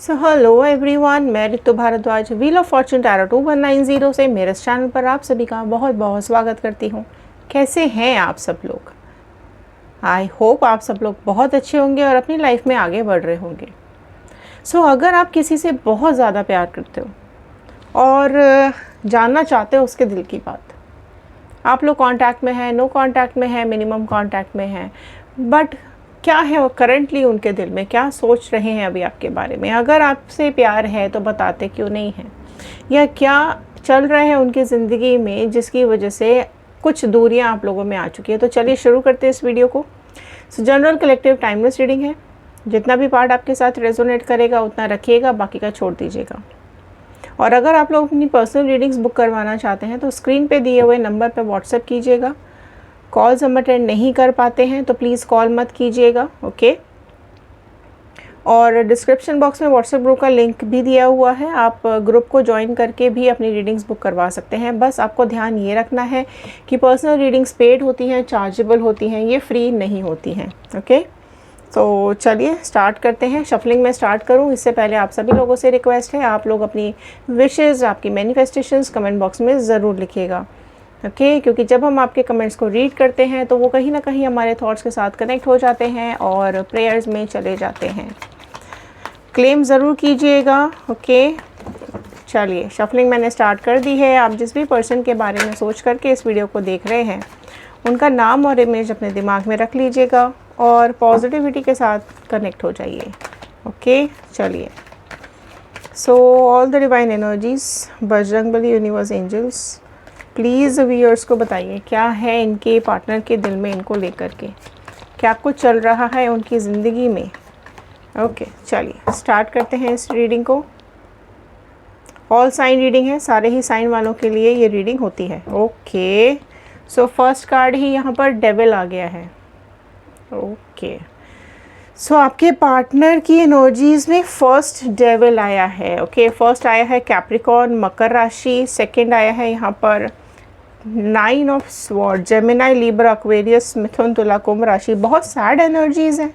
सो hello everyone, मैं Ritu Bhardwaj wheel of fortune tarot 2190 से मेरे इस चैनल पर आप सभी का बहुत बहुत स्वागत करती हूँ। कैसे हैं आप सब लोग? आई होप आप सब लोग बहुत अच्छे होंगे और अपनी लाइफ में आगे बढ़ रहे होंगे। सो अगर आप किसी से बहुत ज़्यादा प्यार करते हो और जानना चाहते हो उसके दिल की बात, आप लोग कांटेक्ट में हैं, नो कांटेक्ट में हैं, मिनिमम कांटेक्ट में हैं, बट क्या है वो करेंटली उनके दिल में, क्या सोच रहे हैं अभी आपके बारे में? अगर आपसे प्यार है तो बताते क्यों नहीं हैं, या क्या चल रहा है उनकी ज़िंदगी में जिसकी वजह से कुछ दूरियां आप लोगों में आ चुकी है। तो चलिए शुरू करते हैं इस वीडियो को। जनरल कलेक्टिव टाइमलेस रीडिंग है। जितना भी पार्ट आपके साथ रेजोनेट करेगा उतना रखिएगा, बाकी का छोड़ दीजिएगा। और अगर आप लोग अपनी पर्सनल रीडिंग्स बुक करवाना चाहते हैं तो स्क्रीन पे दिए हुए नंबर पर व्हाट्सएप कीजिएगा। कॉल्स हम अटेंड नहीं कर पाते हैं तो प्लीज़ कॉल मत कीजिएगा, ओके। और डिस्क्रिप्शन बॉक्स में व्हाट्सएप ग्रुप का लिंक भी दिया हुआ है, आप ग्रुप को ज्वाइन करके भी अपनी रीडिंग्स बुक करवा सकते हैं। बस आपको ध्यान ये रखना है कि पर्सनल रीडिंग्स पेड होती हैं, चार्जेबल होती हैं, ये फ्री नहीं होती हैं, ओके। तो चलिए स्टार्ट करते हैं। शफलिंग में स्टार्ट करूं इससे पहले आप सभी लोगों से रिक्वेस्ट है, आप लोग अपनी विशेज़, आपकी मैनिफेस्टेशंस कमेंट बॉक्स में ज़रूर लिखिएगा, ओके। क्योंकि जब हम आपके कमेंट्स को रीड करते हैं तो वो कहीं ना कहीं हमारे थॉट्स के साथ कनेक्ट हो जाते हैं और प्रेयर्स में चले जाते हैं। क्लेम ज़रूर कीजिएगा, ओके। चलिए शफलिंग मैंने स्टार्ट कर दी है। आप जिस भी पर्सन के बारे में सोच करके इस वीडियो को देख रहे हैं उनका नाम और इमेज अपने दिमाग में रख लीजिएगा और पॉजिटिविटी के साथ कनेक्ट हो जाइए, ओके। चलिए, so all the divine energies, Bajrangbali, universe, angels, please viewers को बताइए क्या है इनके पार्टनर के दिल में, इनको लेकर के क्या कुछ चल रहा है उनकी ज़िंदगी में, ओके। चलिए स्टार्ट करते हैं इस रीडिंग को। ऑल साइन रीडिंग है, सारे ही साइन वालों के लिए ये रीडिंग होती है, ओके। सो फर्स्ट कार्ड ही यहाँ पर डेविल आ गया है, ओके। सो आपके पार्टनर की एनर्जीज में फर्स्ट डेविल आया है, ओके। फर्स्ट आया है कैप्रिकॉर्न, मकर राशि। सेकंड आया है यहाँ पर 9 of sword, Gemini, Libra, Aquarius, Mithun, Tula, Kumbh राशि। बहुत सैड एनर्जीज हैं,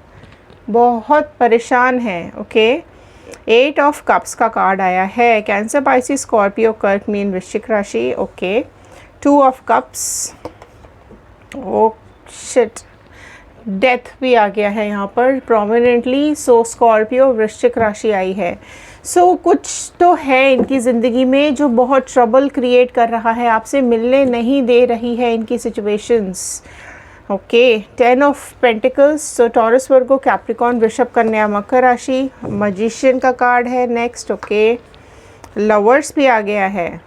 बहुत परेशान है, ओके। 8 ऑफ कप्स का कार्ड आया है, कैंसर, पाइसिस, स्कॉर्पियो, कर्क, मीन, वृश्चिक राशि, okay. 2 of cups, oh shit, death भी आ गया है यहाँ पर प्रोमिनेंटली। सो स्कॉर्पियो, वृश्चिक राशि आई है। सो कुछ तो है इनकी ज़िंदगी में जो बहुत ट्रबल क्रिएट कर रहा है, आपसे मिलने नहीं दे रही है इनकी situations, okay. 10 of pentacles. So taurus, Virgo, Capricorn, वृषभ, कन्या, मकर राशि। मजिशियन का कार्ड है नेक्स्ट, ओके। लवर्स भी आ गया है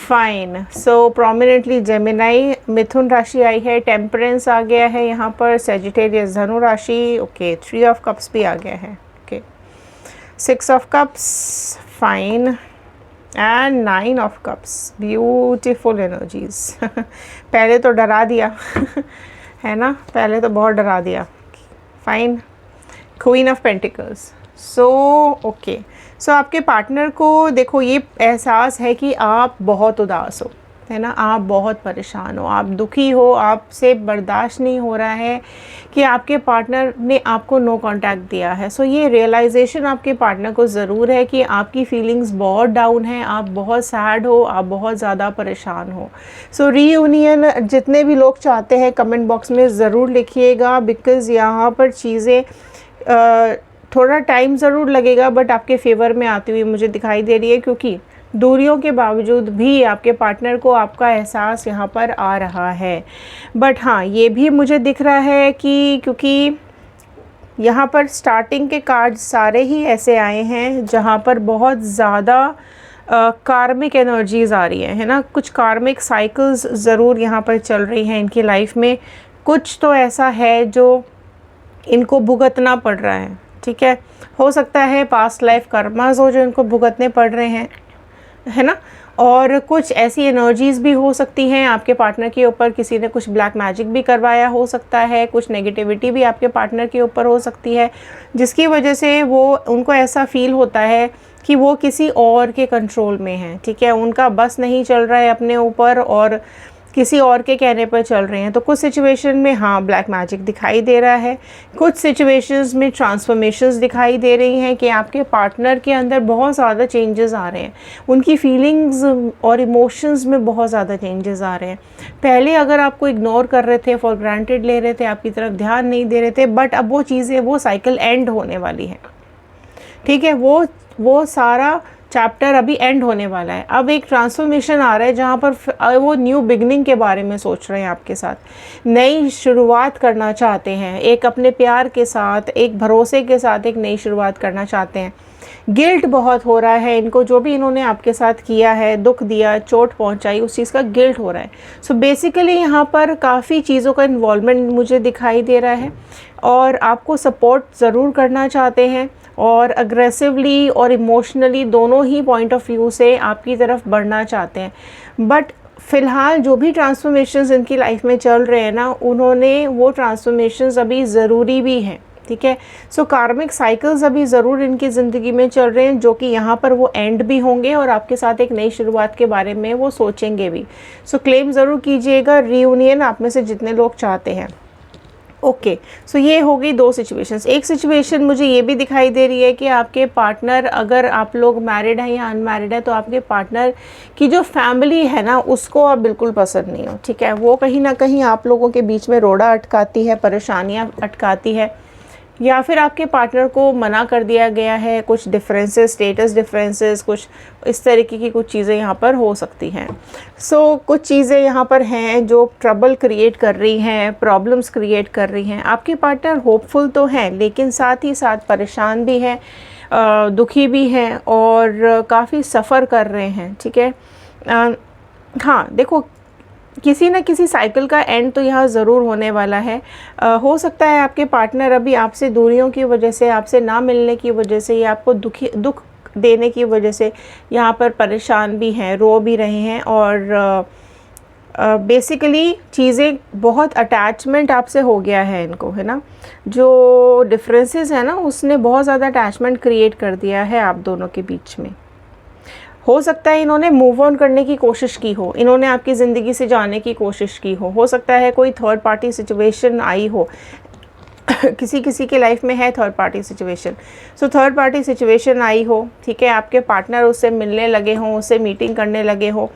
फाइन। सो प्रोमिनेंटली जेमिनी, मिथुन राशि आई है। टेम्परेंस आ गया है यहाँ पर। सेजिटेरियस, धनु राशि, ओके। 3 ऑफ कप्स भी आ गया है, okay. 6 of cups, fine, and 9 of cups, beautiful energies पहले तो डरा दिया है ना, पहले तो बहुत डरा दिया, fine. Queen of pentacles. So okay, so आपके पार्टनर को देखो ये एहसास है कि आप बहुत उदास हो, है ना, आप बहुत परेशान हो, आप दुखी हो, आपसे बर्दाश्त नहीं हो रहा है कि आपके पार्टनर ने आपको नो कांटेक्ट दिया है। सो ये रियलाइजेशन आपके पार्टनर को ज़रूर है कि आपकी फीलिंग्स बहुत डाउन हैं, आप बहुत सैड हो, आप बहुत ज़्यादा परेशान हो। सो रीयूनियन जितने भी लोग चाहते हैं कमेंट बॉक्स में ज़रूर लिखिएगा, बिकॉज़ यहाँ पर चीज़ें थोड़ा टाइम ज़रूर लगेगा बट आपके फेवर में आती हुई मुझे दिखाई दे रही है, क्योंकि दूरियों के बावजूद भी आपके पार्टनर को आपका एहसास यहाँ पर आ रहा है। बट हाँ, ये भी मुझे दिख रहा है कि क्योंकि यहाँ पर स्टार्टिंग के कार्ड सारे ही ऐसे आए हैं जहाँ पर बहुत ज़्यादा कार्मिक एनर्जीज़ आ रही है ना, कुछ कार्मिक साइकिल्स ज़रूर यहाँ पर चल रही हैं इनकी लाइफ में। कुछ तो ऐसा है जो इनको भुगतना पड़ रहा है, ठीक है। हो सकता है पास्ट लाइफ कर्मास हो जो इनको भुगतने पड़ रहे हैं, है ना। और कुछ ऐसी एनर्जीज़ भी हो सकती हैं आपके पार्टनर के ऊपर, किसी ने कुछ ब्लैक मैजिक भी करवाया हो सकता है, कुछ नेगेटिविटी भी आपके पार्टनर के ऊपर हो सकती है, जिसकी वजह से वो उनको ऐसा फील होता है कि वो किसी और के कंट्रोल में है, ठीक है। उनका बस नहीं चल रहा है अपने ऊपर और किसी और के कहने पर चल रहे हैं। तो कुछ सिचुएशन में हाँ ब्लैक मैजिक दिखाई दे रहा है, कुछ सिचुएशंस में ट्रांसफॉर्मेशंस दिखाई दे रही हैं कि आपके पार्टनर के अंदर बहुत ज़्यादा चेंजेस आ रहे हैं, उनकी फीलिंग्स और इमोशंस में बहुत ज़्यादा चेंजेस आ रहे हैं। पहले अगर आपको इग्नोर कर रहे थे, फॉर ग्रांटेड ले रहे थे, आपकी तरफ ध्यान नहीं दे रहे थे, बट अब वो चीज़ें, वो साइकिल एंड होने वाली है। ठीक है, वो सारा चैप्टर अभी एंड होने वाला है। अब एक ट्रांसफॉर्मेशन आ रहा है जहाँ पर वो न्यू बिगनिंग के बारे में सोच रहे हैं, आपके साथ नई शुरुआत करना चाहते हैं, एक अपने प्यार के साथ, एक भरोसे के साथ एक नई शुरुआत करना चाहते हैं। गिल्ट बहुत हो रहा है इनको, जो भी इन्होंने आपके साथ किया है, दुख दिया, चोट पहुंचाई, उस चीज़ का गिल्ट हो रहा है। सो बेसिकली यहाँ पर काफ़ी चीज़ों का इन्वॉल्वमेंट मुझे दिखाई दे रहा है और आपको सपोर्ट ज़रूर करना चाहते हैं और अग्रेसिवली और इमोशनली दोनों ही पॉइंट ऑफ व्यू से आपकी तरफ बढ़ना चाहते हैं। बट फ़िलहाल जो भी ट्रांसफॉर्मेशंस इनकी लाइफ में चल रहे हैं ना, उन्होंने वो ट्रांसफॉर्मेशंस अभी ज़रूरी भी हैं। ठीक है, सो कार्मिक साइकिल्स अभी ज़रूर इनकी ज़िंदगी में चल रहे हैं, जो कि यहाँ पर वो एंड भी होंगे और आपके साथ एक नई शुरुआत के बारे में वो सोचेंगे भी। सो क्लेम ज़रूर कीजिएगा रीयूनियन आप में से जितने लोग चाहते हैं। ओके, सो ये हो गई दो सिचुएशंस। एक सिचुएशन मुझे ये भी दिखाई दे रही है कि आपके पार्टनर, अगर आप लोग मैरिड हैं या अनमैरिड है, तो आपके पार्टनर की जो फैमिली है ना, उसको आप बिल्कुल पसंद नहीं हो। ठीक है, वो कहीं ना कहीं आप लोगों के बीच में रोड़ा अटकाती है, परेशानियां अटकाती है, या फिर आपके पार्टनर को मना कर दिया गया है। कुछ डिफरेंसेस, स्टेटस डिफरेंसेस, कुछ इस तरीके की कुछ चीज़ें यहाँ पर हो सकती हैं। सो कुछ चीज़ें यहाँ पर हैं जो ट्रबल क्रिएट कर रही हैं, प्रॉब्लम्स क्रिएट कर रही हैं। आपके पार्टनर होपफुल तो हैं, लेकिन साथ ही साथ परेशान भी हैं, दुखी भी हैं और काफ़ी सफ़र कर रहे हैं। ठीक है, हाँ देखो, किसी न किसी साइकिल का एंड तो यहाँ ज़रूर होने वाला है। हो सकता है आपके पार्टनर अभी आपसे दूरियों की वजह से, आपसे ना मिलने की वजह से, या आपको दुख देने की वजह से यहाँ पर परेशान भी हैं, रो भी रहे हैं और बेसिकली चीज़ें, बहुत अटैचमेंट आपसे हो गया है इनको, है ना। जो डिफरेंसेस है ना, उसने बहुत ज़्यादा अटैचमेंट क्रिएट कर दिया है आप दोनों के बीच में। हो सकता है इन्होंने मूव ऑन करने की कोशिश की हो, इन्होंने आपकी ज़िंदगी से जाने की कोशिश की हो सकता है कोई थर्ड पार्टी सिचुएशन आई हो किसी के लाइफ में है third party situation. So third party situation आई हो, ठीक है, आपके पार्टनर उससे मिलने लगे हों, उससे मीटिंग करने लगे हों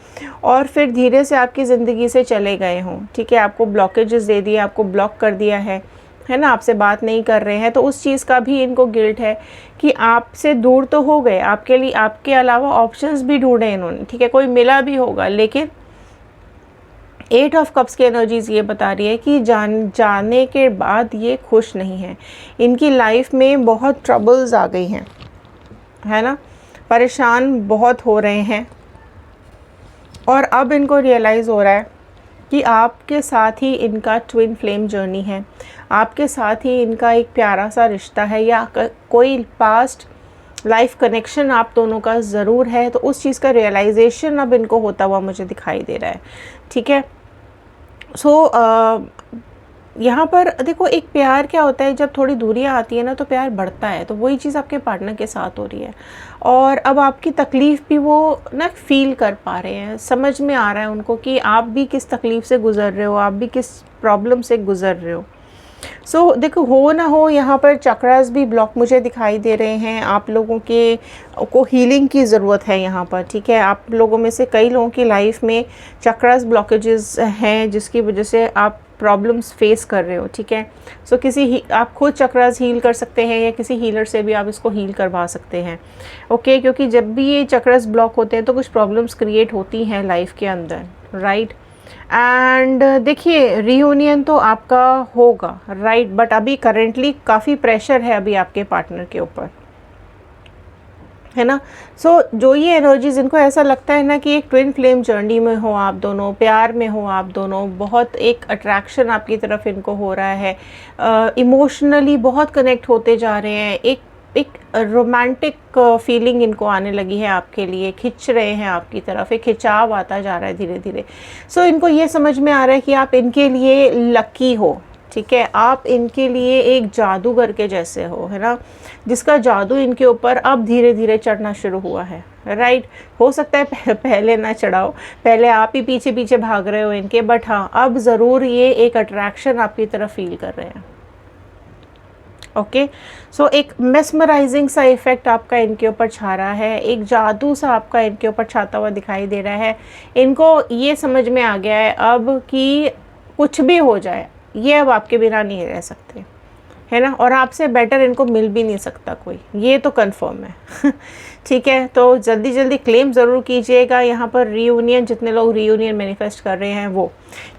और फिर धीरे से आपकी ज़िंदगी से चले गए हों। ठीक है, आपको ब्लॉकेजेस दे दिए, आपको ब्लॉक कर दिया है ना, आपसे बात नहीं कर रहे हैं। तो उस चीज़ का भी इनको गिल्ट है कि आपसे दूर तो हो गए, आपके लिए आपके अलावा ऑप्शंस भी ढूंढे इन्होंने। ठीक है, कोई मिला भी होगा, लेकिन 8 ऑफ कप्स की एनर्जीज़ ये बता रही है कि जाने के बाद ये खुश नहीं है। इनकी लाइफ में बहुत ट्रबल्स आ गई हैं, है ना, परेशान बहुत हो रहे हैं और अब इनको रियलाइज़ हो रहा है कि आपके साथ ही इनका ट्विन फ्लेम जर्नी है, आपके साथ ही इनका एक प्यारा सा रिश्ता है या कोई पास्ट लाइफ कनेक्शन आप दोनों का ज़रूर है। तो उस चीज़ का रियलाइजेशन अब इनको होता हुआ मुझे दिखाई दे रहा है। ठीक है, सो यहाँ पर देखो, एक प्यार क्या होता है, जब थोड़ी दूरियाँ आती है ना तो प्यार बढ़ता है। तो वही चीज़ आपके पार्टनर के साथ हो रही है और अब आपकी तकलीफ़ भी वो ना फील कर पा रहे हैं, समझ में आ रहा है उनको कि आप भी किस तकलीफ़ से गुज़र रहे हो, आप भी किस प्रॉब्लम से गुज़र रहे हो। सो देखो, हो ना हो, यहाँ पर चक्रास भी ब्लॉक मुझे दिखाई दे रहे हैं। आप लोगों के को हीलिंग की ज़रूरत है यहाँ पर। ठीक है, आप लोगों में से कई लोगों की लाइफ में चक्रास ब्लॉकेजेस हैं जिसकी वजह से आप प्रॉब्लम्स फेस कर रहे हो। ठीक है, सो आप खुद चक्रास हील कर सकते हैं या किसी हीलर से भी आप इसको हील करवा सकते हैं। ओके, क्योंकि जब भी ये चक्रास ब्लॉक होते हैं तो कुछ प्रॉब्लम्स क्रिएट होती हैं लाइफ के अंदर, राइट। एंड देखिए, रियूनियन तो आपका होगा, राइट, बट अभी करेंटली काफ़ी प्रेशर है अभी आपके पार्टनर के ऊपर, है ना। सो जो ये एनर्जीज, इनको ऐसा लगता है ना कि एक ट्विन फ्लेम जर्नी में हो आप दोनों, प्यार में हो आप दोनों, बहुत एक अट्रैक्शन आपकी तरफ इनको हो रहा है, इमोशनली बहुत कनेक्ट होते जा रहे हैं, एक रोमांटिक फीलिंग इनको आने लगी है आपके लिए, खिंच रहे हैं आपकी तरफ, एक खिंचाव आता जा रहा है धीरे धीरे। सो इनको ये समझ में आ रहा है कि आप इनके लिए लकी हो, ठीक है, आप इनके लिए एक जादूगर के जैसे हो, है ना, जिसका जादू इनके ऊपर अब धीरे धीरे चढ़ना शुरू हुआ है, राइट। हो सकता है पहले ना चढ़ाओ, पहले आप ही पीछे पीछे भाग रहे हो इनके, बट हाँ अब ज़रूर ये एक अट्रैक्शन आपकी तरफ फील कर रहे हैं। ओके, सो एक मेस्मराइजिंग सा इफ़ेक्ट आपका इनके ऊपर छा रहा है, एक जादू सा आपका इनके ऊपर छाता हुआ दिखाई दे रहा है। इनको ये समझ में आ गया है अब कि कुछ भी हो जाए ये अब आपके बिना नहीं रह सकते, है ना, और आपसे बेटर इनको मिल भी नहीं सकता कोई, ये तो कंफर्म है। ठीक है, तो जल्दी जल्दी क्लेम ज़रूर कीजिएगा यहाँ पर रीयूनियन, जितने लोग रीयूनियन मैनिफेस्ट कर रहे हैं वो,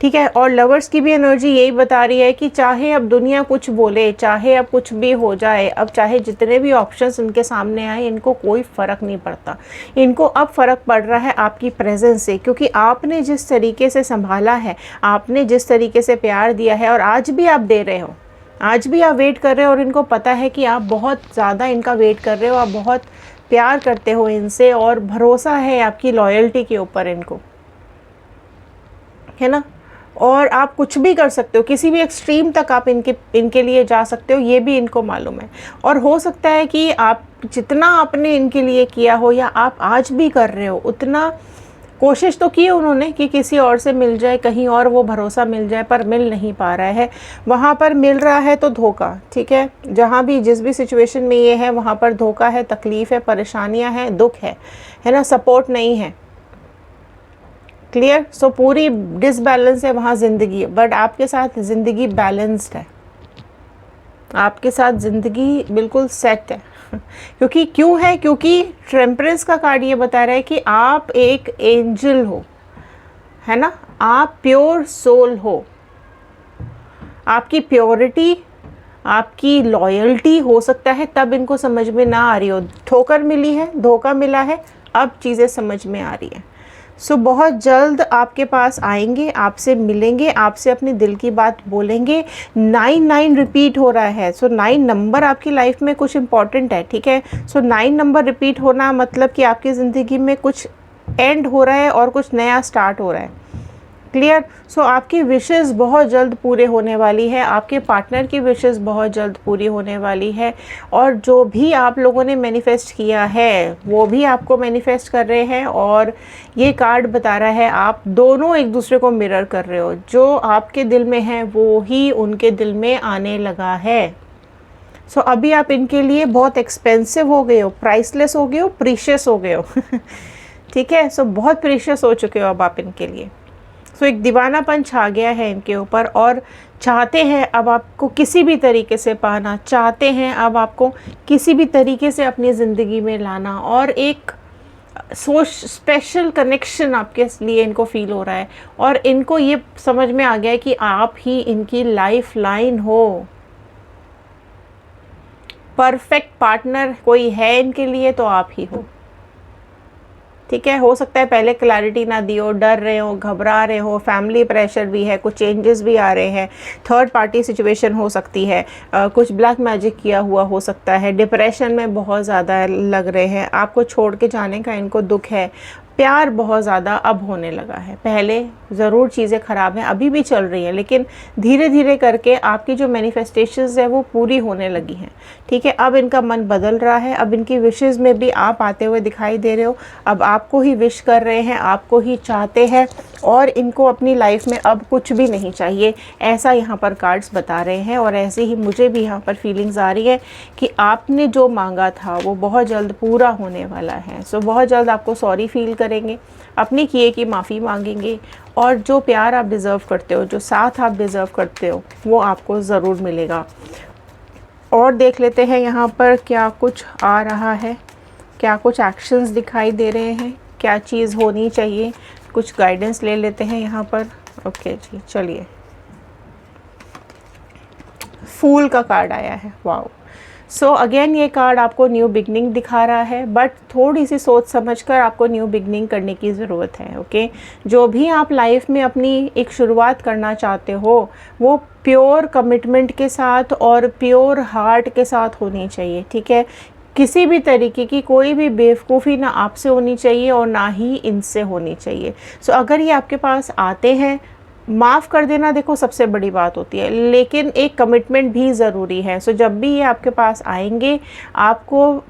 ठीक है। और लवर्स की भी एनर्जी यही बता रही है कि चाहे अब दुनिया कुछ बोले, चाहे अब कुछ भी हो जाए, अब चाहे जितने भी ऑप्शंस इनके सामने आए, इनको कोई फ़र्क नहीं पड़ता। इनको अब फ़र्क पड़ रहा है आपकी प्रेजेंस से, क्योंकि आपने जिस तरीके से संभाला है, आपने जिस तरीके से प्यार दिया है, और आज भी आप दे रहे हो, आज भी आप वेट कर रहे हो, और इनको पता है कि आप बहुत ज़्यादा इनका वेट कर रहे हो, आप बहुत प्यार करते हो इनसे, और भरोसा है आपकी लॉयल्टी के ऊपर इनको, है ना। और आप कुछ भी कर सकते हो, किसी भी एक्सट्रीम तक आप इनके लिए जा सकते हो, ये भी इनको मालूम है। और हो सकता है कि आप जितना आपने इनके लिए किया हो, या आप आज भी कर रहे हो, उतना कोशिश तो की उन्होंने कि किसी और से मिल जाए, कहीं और वो भरोसा मिल जाए, पर मिल नहीं पा रहा है। वहाँ पर मिल रहा है तो धोखा, ठीक है, जहाँ भी जिस भी सिचुएशन में ये है वहाँ पर धोखा है, तकलीफ़ है, परेशानियाँ हैं, दुख है ना, सपोर्ट नहीं है। क्लियर, सो पूरी डिसबैलेंस है वहाँ ज़िंदगी, बट आपके साथ ज़िंदगी बैलेंस्ड है, आपके साथ ज़िंदगी बिल्कुल सेट है। क्योंकि क्यों है, क्योंकि टेम्परेंस का कार्ड ये बता रहा है कि आप एक एंजल हो, है ना, आप प्योर सोल हो, आपकी प्योरिटी, आपकी लॉयल्टी हो सकता है तब इनको समझ में ना आ रही हो, ठोकर मिली है, धोखा मिला है, अब चीज़ें समझ में आ रही है। सो बहुत जल्द आपके पास आएंगे, आपसे मिलेंगे, आपसे अपने दिल की बात बोलेंगे। 9 रिपीट हो रहा है, सो 9 नंबर आपकी लाइफ में कुछ इम्पॉर्टेंट है, ठीक है। सो 9 नंबर रिपीट होना मतलब कि आपकी ज़िंदगी में कुछ एंड हो रहा है और कुछ नया स्टार्ट हो रहा है। क्लियर, सो आपकी विशेज़ बहुत जल्द पूरे होने वाली है, आपके पार्टनर की विशेज़ बहुत जल्द पूरी होने वाली है, और जो भी आप लोगों ने मैनिफेस्ट किया है वो भी आपको मैनिफेस्ट कर रहे हैं। और ये कार्ड बता रहा है आप दोनों एक दूसरे को मिरर कर रहे हो, जो आपके दिल में है वो ही उनके दिल में आने लगा है। सो अभी आप इनके लिए बहुत एक्सपेंसिव हो गए हो, प्राइसलेस हो गए हो, प्रीशियस हो गए हो। ठीक है, सो बहुत प्रीशियस हो चुके हो अब आप इनके लिए। सो एक दीवानापन छा गया है इनके ऊपर, और चाहते हैं अब आपको किसी भी तरीके से पाना, चाहते हैं अब आपको किसी भी तरीके से अपनी ज़िंदगी में लाना, और एक स्पेशल कनेक्शन आपके लिए इनको फील हो रहा है, और इनको ये समझ में आ गया है कि आप ही इनकी लाइफ लाइन हो। परफेक्ट पार्टनर कोई है इनके लिए तो आप ही हो, ठीक है। हो सकता है पहले क्लैरिटी ना दी हो, डर रहे हो, घबरा रहे हो, फैमिली प्रेशर भी है, कुछ चेंजेस भी आ रहे हैं, थर्ड पार्टी सिचुएशन हो सकती है, कुछ ब्लैक मैजिक किया हुआ हो सकता है, डिप्रेशन में बहुत ज़्यादा लग रहे हैं, आपको छोड़ के जाने का इनको दुख है, प्यार बहुत ज़्यादा अब होने लगा है। पहले ज़रूर चीज़ें ख़राब हैं, अभी भी चल रही हैं, लेकिन धीरे धीरे करके आपकी जो मैनिफेस्टेशंस है वो पूरी होने लगी हैं, ठीक है। अब इनका मन बदल रहा है, अब इनकी विशेज़ में भी आप आते हुए दिखाई दे रहे हो, अब आपको ही विश कर रहे हैं, आपको ही चाहते हैं, और इनको अपनी लाइफ में अब कुछ भी नहीं चाहिए, ऐसा यहाँ पर कार्ड्स बता रहे हैं। और ऐसे ही मुझे भी यहाँ पर फीलिंग्स आ रही है कि आपने जो मांगा था वो बहुत जल्द पूरा होने वाला है। सो बहुत जल्द आपको सॉरी फील करेंगे, अपनी किए की माफ़ी मांगेंगे, और जो प्यार आप डिज़र्व करते हो, जो साथ आप डिज़र्व करते हो, वो आपको ज़रूर मिलेगा। और देख लेते हैं यहाँ पर क्या कुछ आ रहा है, क्या कुछ एक्शंस दिखाई दे रहे हैं, क्या चीज़ होनी चाहिए, कुछ गाइडेंस ले लेते हैं यहाँ पर। ओके जी, चलिए, फूल का कार्ड आया है, वाओ। सो अगेन ये कार्ड आपको न्यू बिगनिंग दिखा रहा है, बट थोड़ी सी सोच समझकर आपको न्यू बिगनिंग करने की ज़रूरत है। ओके, जो भी आप लाइफ में अपनी एक शुरुआत करना चाहते हो वो प्योर कमिटमेंट के साथ और प्योर हार्ट के साथ होनी चाहिए, ठीक है। किसी भी तरीके की कोई भी बेवकूफ़ी ना आपसे होनी चाहिए और ना ही इनसे होनी चाहिए। सो अगर ये आपके पास आते हैं माफ़ कर देना देखो सबसे बड़ी बात होती है, लेकिन एक कमिटमेंट भी ज़रूरी है। सो जब भी ये आपके पास आएंगे, आपको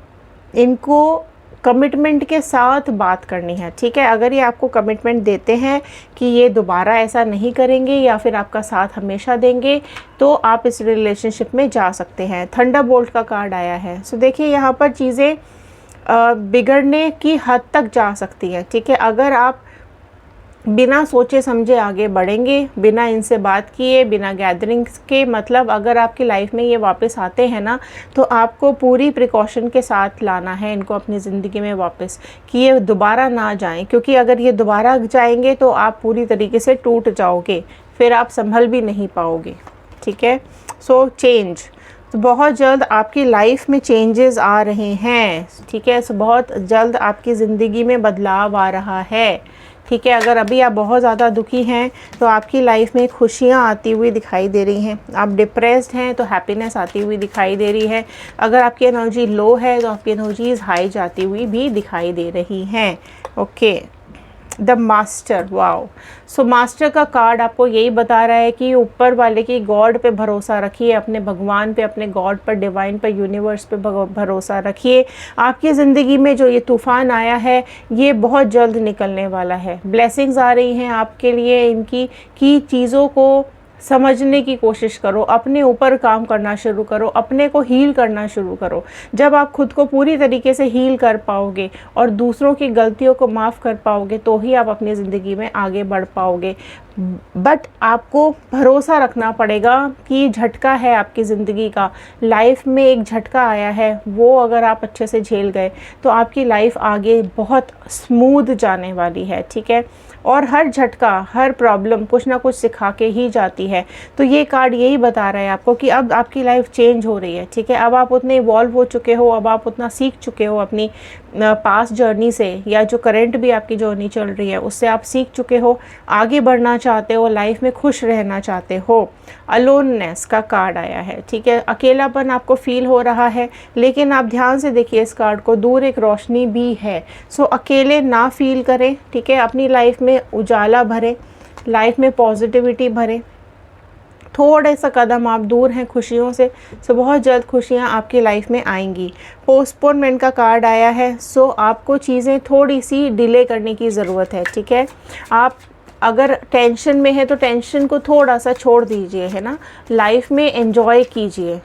इनको कमिटमेंट के साथ बात करनी है, ठीक है। अगर ये आपको कमिटमेंट देते हैं कि ये दोबारा ऐसा नहीं करेंगे या फिर आपका साथ हमेशा देंगे, तो आप इस रिलेशनशिप में जा सकते हैं। थंडरबोल्ट का कार्ड आया है। सो देखिए यहाँ पर चीज़ें बिगड़ने की हद तक जा सकती हैं, ठीक है। अगर आप बिना सोचे समझे आगे बढ़ेंगे, बिना इनसे बात किए, बिना गैदरिंग्स के, मतलब अगर आपकी लाइफ में ये वापस आते हैं ना, तो आपको पूरी प्रिकॉशन के साथ लाना है इनको अपनी ज़िंदगी में वापस, कि ये दोबारा ना जाएं, क्योंकि अगर ये दोबारा जाएंगे तो आप पूरी तरीके से टूट जाओगे, फिर आप संभल भी नहीं पाओगे, ठीक है। सो चेंज, तो बहुत जल्द आपकी लाइफ में चेंजेस आ रहे हैं, ठीक है। सो बहुत जल्द आपकी ज़िंदगी में बदलाव आ रहा है, ठीक है। अगर अभी आप बहुत ज़्यादा दुखी हैं तो आपकी लाइफ में खुशियाँ आती हुई दिखाई दे रही हैं। आप डिप्रेस्ड हैं तो हैप्पीनेस आती हुई दिखाई दे रही है। अगर आपकी एनर्जी लो है तो आपकी एनर्जीज हाई जाती हुई भी दिखाई दे रही हैं। Okay, the master, wow. So master का कार्ड आपको यही बता रहा है कि ऊपर वाले की गॉड पे भरोसा रखिए, अपने भगवान पे, अपने गॉड पर, डिवाइन पर, यूनिवर्स पे भरोसा रखिए। आपकी ज़िंदगी में जो ये तूफ़ान आया है ये बहुत जल्द निकलने वाला है। ब्लेसिंग्स आ रही हैं आपके लिए इनकी, कि चीज़ों को समझने की कोशिश करो, अपने ऊपर काम करना शुरू करो, अपने को हील करना शुरू करो। जब आप खुद को पूरी तरीके से हील कर पाओगे और दूसरों की गलतियों को माफ़ कर पाओगे, तो ही आप अपनी ज़िंदगी में आगे बढ़ पाओगे। बट आपको भरोसा रखना पड़ेगा कि झटका है आपकी ज़िंदगी का, लाइफ में एक झटका आया है, वो अगर आप अच्छे से झेल गए तो आपकी लाइफ आगे बहुत स्मूथ जाने वाली है, ठीक है। और हर झटका, हर प्रॉब्लम कुछ ना कुछ सिखा के ही जाती है। तो ये कार्ड यही बता रहा है आपको कि अब आपकी लाइफ चेंज हो रही है, ठीक है। अब आप उतने इवॉल्व हो चुके हो, अब आप उतना सीख चुके हो अपनी पास्ट जर्नी से, या जो करंट भी आपकी जर्नी चल रही है उससे आप सीख चुके हो, आगे बढ़ना चाहते हो, लाइफ में खुश रहना चाहते हो। अलोननेस का कार्ड आया है, ठीक है। अकेलापन आपको फील हो रहा है, लेकिन आप ध्यान से देखिए इस कार्ड को, दूर एक रोशनी भी है। सो अकेले ना फील करें, ठीक है। अपनी लाइफ में उजाला भरें, लाइफ में पॉजिटिविटी भरें। थोड़े सा कदम आप दूर हैं खुशियों से, सो बहुत जल्द खुशियाँ आपकी लाइफ में आएंगी। पोस्टपोनमेंट का कार्ड आया है, सो आपको चीज़ें थोड़ी सी डिले करने की ज़रूरत है, ठीक है। आप अगर टेंशन में है तो टेंशन को थोड़ा सा छोड़ दीजिए, है ना, लाइफ में एंजॉय कीजिए,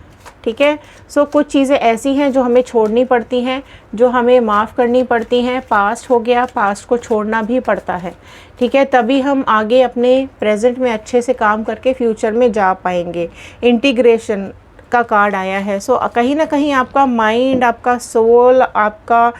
ठीक है। सो कुछ चीज़ें ऐसी हैं जो हमें छोड़नी पड़ती हैं, जो हमें माफ़ करनी पड़ती हैं। पास्ट हो गया, पास्ट को छोड़ना भी पड़ता है, ठीक है। तभी हम आगे अपने प्रेजेंट में अच्छे से काम करके फ्यूचर में जा पाएंगे। इंटीग्रेशन का कार्ड आया है। सो कहीं ना कहीं आपका माइंड, आपका सोल, आपका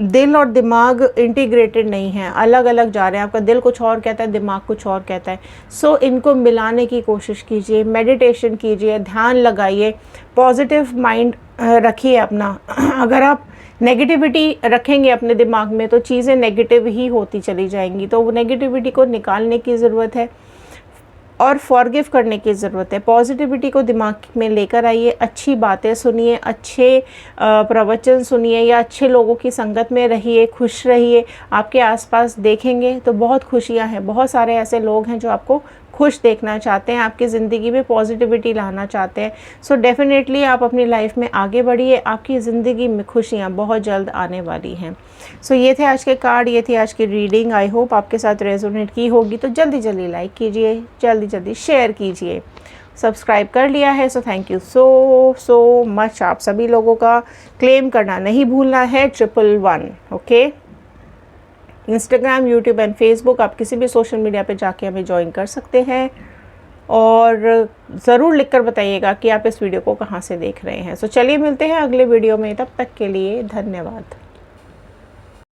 दिल और दिमाग इंटीग्रेटेड नहीं है, अलग अलग जा रहे हैं। आपका दिल कुछ और कहता है, दिमाग कुछ और कहता है। सो इनको मिलाने की कोशिश कीजिए, मेडिटेशन कीजिए, ध्यान लगाइए, पॉजिटिव माइंड रखिए अपना। अगर आप नेगेटिविटी रखेंगे अपने दिमाग में तो चीज़ें नेगेटिव ही होती चली जाएंगी। तो वो नेगेटिविटी को निकालने की ज़रूरत है और फॉरगिव करने की ज़रूरत है। पॉजिटिविटी को दिमाग में लेकर आइए, अच्छी बातें सुनिए, अच्छे प्रवचन सुनिए, या अच्छे लोगों की संगत में रहिए, खुश रहिए। आपके आसपास देखेंगे तो बहुत खुशियां हैं, बहुत सारे ऐसे लोग हैं जो आपको खुश देखना चाहते हैं, आपकी ज़िंदगी में पॉजिटिविटी लाना चाहते हैं। सो डेफिनेटली आप अपनी लाइफ में आगे बढ़िए, आपकी ज़िंदगी में खुशियाँ बहुत जल्द आने वाली हैं। सो ये थे आज के कार्ड, ये थी आज की रीडिंग। आई होप आपके साथ रेजोनेट की होगी। तो जल्दी जल्दी लाइक कीजिए, जल्दी जल्दी शेयर कीजिए। सब्सक्राइब कर लिया है so thank you so much. आप सभी लोगों का क्लेम करना नहीं भूलना है 111। Okay, Instagram, YouTube and Facebook, आप किसी भी सोशल मीडिया पे जाके हमें ज्वाइन कर सकते हैं। और ज़रूर लिखकर बताइएगा कि आप इस वीडियो को कहाँ से देख रहे हैं। सो चलिए मिलते हैं अगले वीडियो में, तब तक के लिए धन्यवाद।